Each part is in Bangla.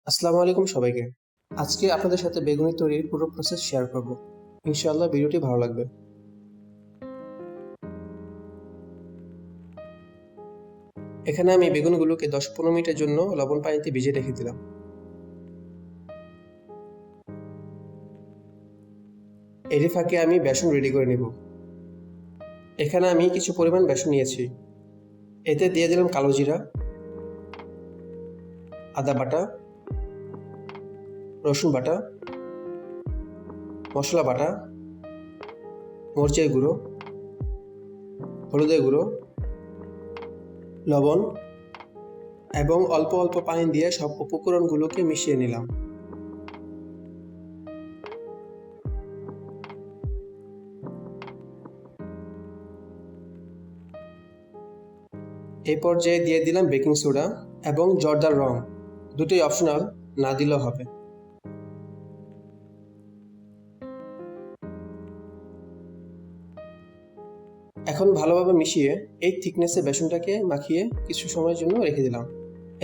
আসসালামু আলাইকুম সবাইকে। আজকে আপনাদের সাথে বেগুনি তৈরির পুরো প্রসেস শেয়ার করব। ইনশাআল্লাহ ভিডিওটি ভালো লাগবে। এখানে আমি বেগুনগুলোকে 10-15 মিনিটের জন্য লবণ পানিতে ভিজিয়ে রেখে দিলাম। এরই ফাঁকে আমি বেসন রেডি করে নেব। এখানে আমি কিছু পরিমাণ বেসন নিয়েছি। এতে দিয়ে দিলাম কালো জিরা, আদা বাটা, রসুন বাটা, মশলা বাটা, মরিচের গুঁড়ো, হলুদের গুঁড়ো, লবণ এবং অল্প অল্প পানি দিয়ে সব উপকরণগুলোকে মিশিয়ে নিলাম। এই পর্যায়ে দিয়ে দিলাম বেকিং সোডা এবং জর্দার রং, দুটোই অপশনাল, না দিলেও হবে। এখন ভালোভাবে মিশিয়ে এই থিকনেসে বেসনটাকে মাখিয়ে কিছু সময়ের জন্য রেখে দিলাম।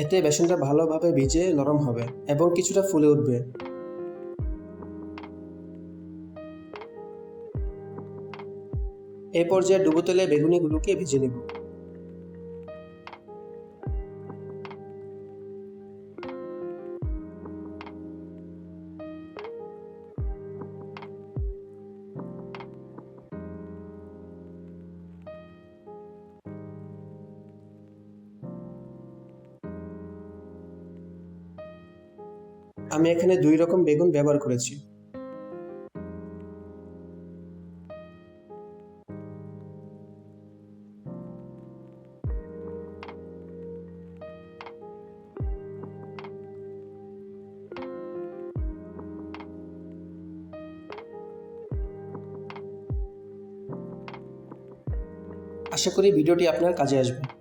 এতে বেসনটা ভালোভাবে ভিজে নরম হবে এবং কিছুটা ফুলে উঠবে। এই পর্যায়ে ডুবো তেলে বেগুনিগুলোকে ভেজে নেব। আমি এখানে 2 রকম বেগুন ব্যবহার করেছি। আশা করি ভিডিওটি আপনার কাজে আসবে।